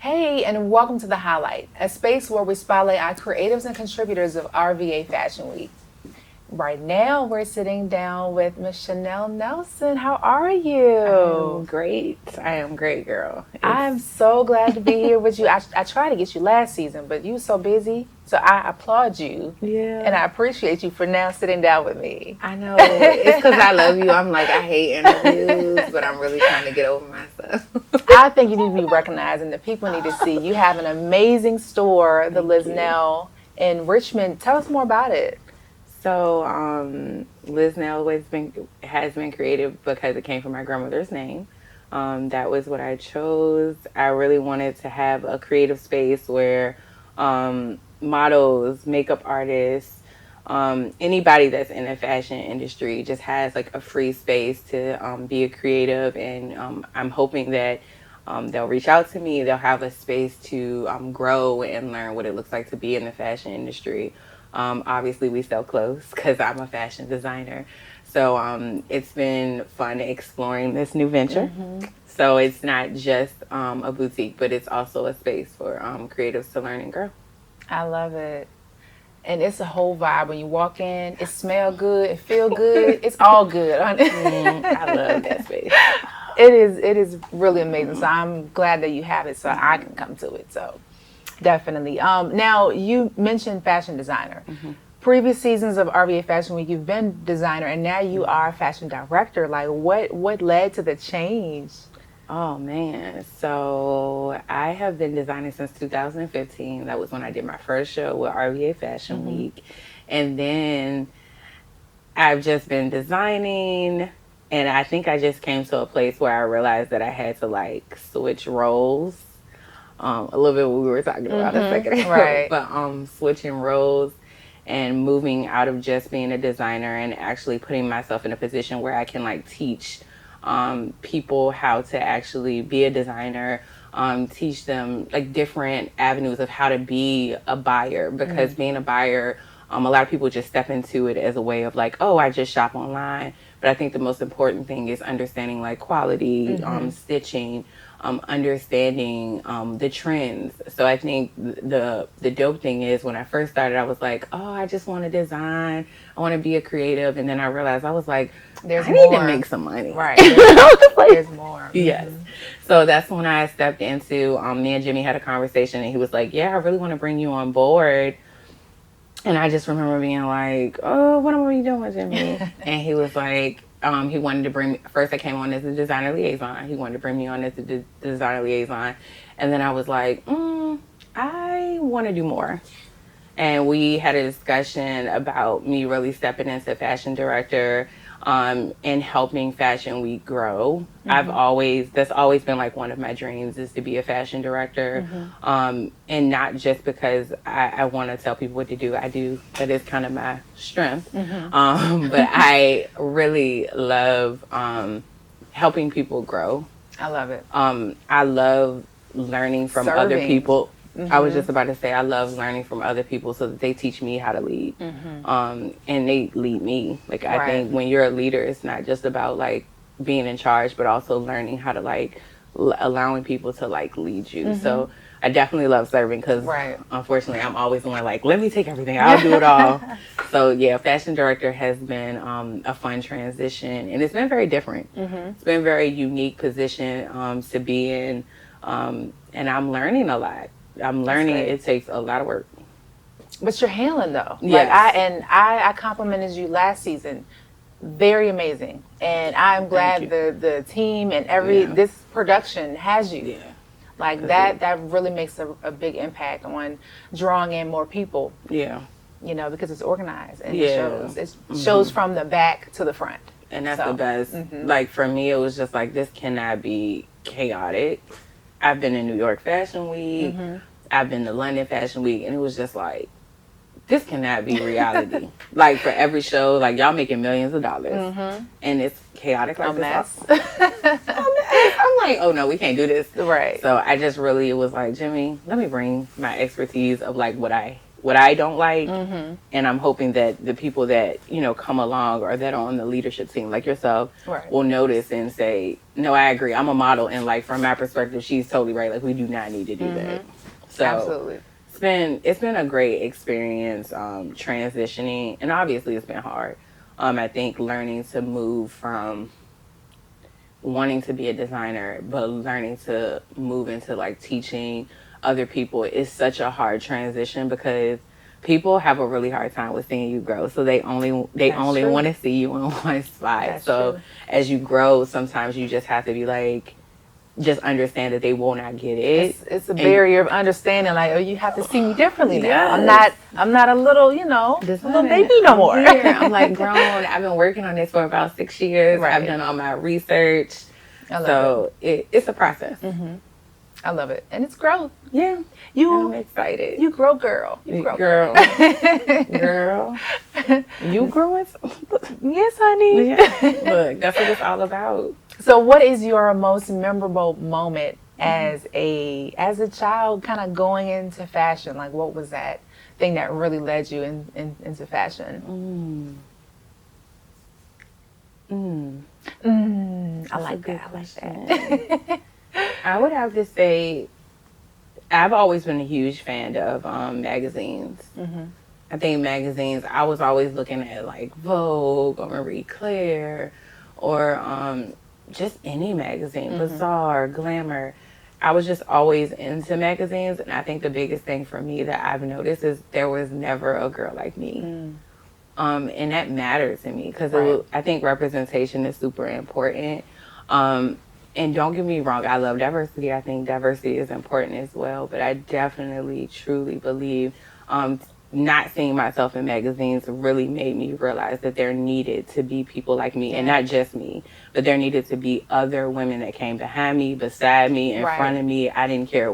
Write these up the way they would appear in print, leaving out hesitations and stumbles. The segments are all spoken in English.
Hey, and welcome to The Highlight, a space where we spotlight our creatives and contributors of RVA Fashion Week. Right now, we're sitting down with Miss Chanel Nelson. How are you? I'm great. I am great, girl. I'm so glad to be here with you. I tried to get you last season, but you were so busy. So I applaud you. Yeah. And I appreciate you for now sitting down with me. I know. It's because I love you. I'm like, I hate interviews, but I'm really trying to get over myself. I think you need to be recognized, and the people need to see. You have an amazing store, the Liznel, in Richmond. Tell us more about it. So, Liznel has been creative because it came from my grandmother's name. That was what I chose. I really wanted to have a creative space where models, makeup artists, anybody that's in the fashion industry just has like a free space to be a creative. And I'm hoping that they'll reach out to me. They'll have a space to grow and learn what it looks like to be in the fashion industry. Obviously, we sell clothes because I'm a fashion designer. So it's been fun exploring this new venture. Mm-hmm. So it's not just a boutique, but it's also a space for creatives to learn and grow. I love it. And it's a whole vibe. When you walk in, it smells good, it feels good. It's all good. I love that space. It is really amazing. So I'm glad that you have it so I can come to it. So definitely. Now, you mentioned fashion designer. Mm-hmm. Previous seasons of RVA Fashion Week, you've been designer, and now you are fashion director. Like, what led to the change? Oh, man. So I have been designing since 2015. That was when I did my first show with RVA Fashion mm-hmm. Week. And then I've just been designing, and I think I just came to a place where I realized that I had to, like, switch roles. A little bit what we were talking about mm-hmm. a second ago. Right. But switching roles and moving out of just being a designer and actually putting myself in a position where I can like teach people how to actually be a designer, teach them like different avenues of how to be a buyer, because being a buyer, a lot of people just step into it as a way of like, oh, I just shop online. But I think the most important thing is understanding like quality, stitching, understanding the trends. So I think the dope thing is when I first started, I was like, oh, I just want to design. I want to be a creative. And then I realized I was like, I need to make some money. Right. There's more. Yes. So that's when I stepped into, me and Jimmy had a conversation and he was like, yeah, I really want to bring you on board. And I just remember being like, oh, what are you doing, Jimmy? And he was like, he wanted to bring me, first I came on as a designer liaison. He wanted to bring me on as a designer liaison. And then I was like, I want to do more. And we had a discussion about me really stepping into fashion director and helping Fashion Week grow. That's always been like one of my dreams, is to be a fashion director. And not just because I want to tell people what to do. I do. That is kind of my strength. But I really love helping people grow. I love it. I love learning from other people. I was just about to say, I love learning from other people so that they teach me how to lead. And they lead me. Like, I think when you're a leader, it's not just about like being in charge, but also learning how to like allowing people to like lead you. So I definitely love serving because unfortunately I'm always the one like, let me take everything. I'll do it all. So yeah, fashion director has been a fun transition, and it's been very different. It's been a very unique position to be in. And I'm learning a lot. I'm learning it takes a lot of work. But you're handling though. Yes. Like I complimented you last season. Very amazing. And I'm glad the team and this production has you. Yeah. Like that really makes a big impact on drawing in more people. Yeah. You know, because it's organized and it shows. It shows from the back to the front. And that's the best. Like for me, it was just like, this cannot be chaotic. I've been in New York Fashion Week. I've been to London Fashion Week, and it was just like, this cannot be reality. Like for every show, like y'all making millions of dollars, and it's chaotic like this. I'm like, oh no, we can't do this. Right. So I just really was like, Jimmy, let me bring my expertise of like what I what I don't like. And I'm hoping that the people that, you know, come along or that are on the leadership team like yourself will notice and say, no, I agree. I'm a model. And like, from my perspective, she's totally right. Like, we do not need to do that. So Absolutely. it's been a great experience, transitioning, and obviously it's been hard. I think learning to move from wanting to be a designer, but learning to move into like teaching other people is such a hard transition, because people have a really hard time with seeing you grow. So they only want to see you in one spot. That's so true. As you grow, sometimes you just have to be like, just understand that they will not get it. It's a barrier of understanding. Like, oh, you have to see me differently now. Yes. I'm not a little, you know, little baby no more. I'm like grown. I've been working on this for about 6 years. Right. I've done all my research. I love It's a process. I love it, and it's growth. Yeah, I'm excited. You grow, girl. You grow, girl. You growing? Yes, honey. Yeah. Look, that's what it's all about. So, what is your most memorable moment as a child, kind of going into fashion? Like, what was that thing that really led you into fashion? I like that. I would have to say, I've always been a huge fan of magazines. I think magazines, I was always looking at like Vogue or Marie Claire or just any magazine, Bazaar, Glamour. I was just always into magazines, and I think the biggest thing for me that I've noticed is there was never a girl like me. And that matters to me, because I think representation is super important. And don't get me wrong, I love diversity. I think diversity is important as well. But I definitely, truly believe not seeing myself in magazines really made me realize that there needed to be people like me. And not just me, but there needed to be other women that came behind me, beside me, in front of me. I didn't care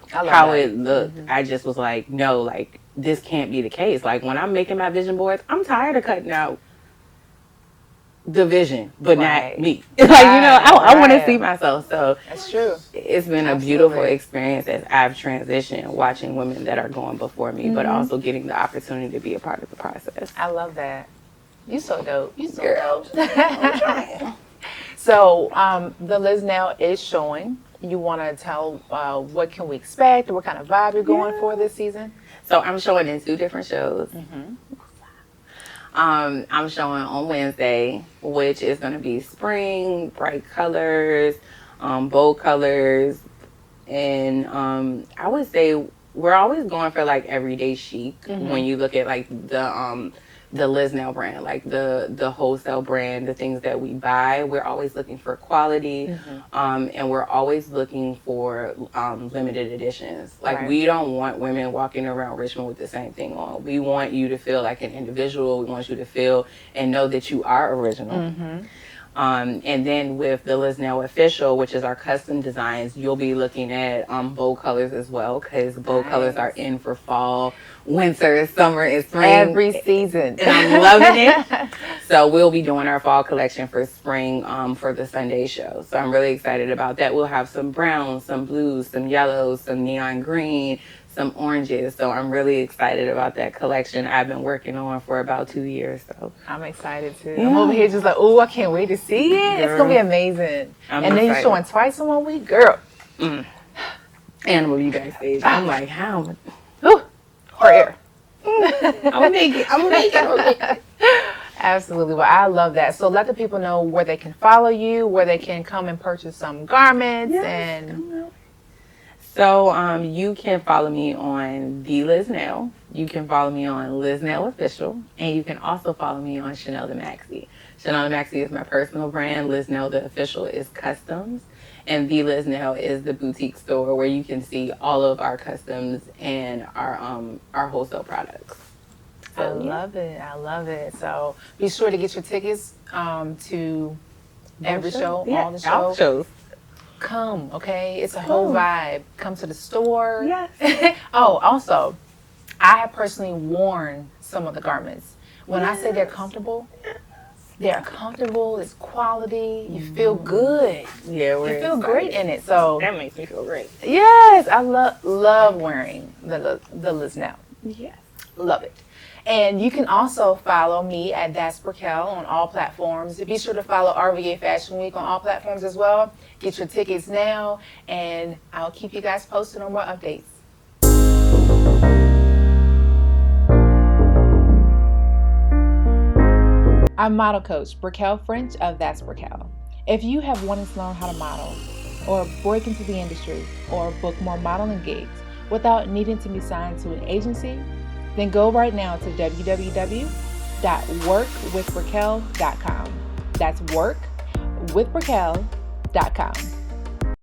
how it looked. I just was like, no, like, this can't be the case. Like, when I'm making my vision boards, I'm tired of cutting out the vision, but not me. Like, you know, I want to see myself. So that's true. It's been a beautiful experience as I've transitioned, watching women that are going before me, but also getting the opportunity to be a part of the process. I love that. You so dope. You so Girl. dope. I'm trying. So the Liznel is showing. You want to tell what can we expect, or what kind of vibe you're going for this season? So I'm showing in 2 different shows. I'm showing on Wednesday, which is going to be spring, bright colors, bold colors. And I would say we're always going for like everyday chic when you look at like the Liznel brand, like the wholesale brand, the things that we buy. We're always looking for quality, and we're always looking for limited editions. Like, we don't want women walking around Richmond with the same thing on. We want you to feel like an individual. We want you to feel and know that you are original. And then with the Liznel Official, which is our custom designs, you'll be looking at bold colors as well, because bold colors are in for fall, winter, summer, and spring. Every season. And I'm loving it. So we'll be doing our fall collection for spring for the Sunday show. So I'm really excited about that. We'll have some browns, some blues, some yellows, some neon green, some oranges. So I'm really excited about that collection I've been working on for about 2 years. So I'm excited too. I'm over here just like, oh, I can't wait to see it. It's gonna be amazing. And then you're showing twice in 1 week, girl. And we'll be backstage. I'm like, how? Prayer. I'm gonna make it. Absolutely. Well, I love that. So let the people know where they can follow you, where they can come and purchase some garments. So you can follow me on The Liznel. You can follow me on Liznel Official. And you can also follow me on Chanel the Maxi. Chanel the Maxi is my personal brand. Liznel the Official is customs. And The Liznel is the boutique store where you can see all of our customs and our wholesale products. So, I love it. I love it. So be sure to get your tickets to every show, all the shows. Come, okay? It's a whole vibe. Come to the store. Yes. Oh, also, I have personally worn some of the garments. When I say they're comfortable, it's quality. You feel good. Yeah, you feel great in it. So that makes me feel great. Yes, I love wearing the Liznel. Yes. Love it. And you can also follow me at That's Brickell on all platforms. Be sure to follow RVA Fashion Week on all platforms as well. Get your tickets now, and I'll keep you guys posted on more updates. I'm model coach Brickell French of That's Brickell. If you have wanted to learn how to model, or break into the industry, or book more modeling gigs without needing to be signed to an agency, then go right now to www.workwithbrickell.com. That's workwithbrickell.com.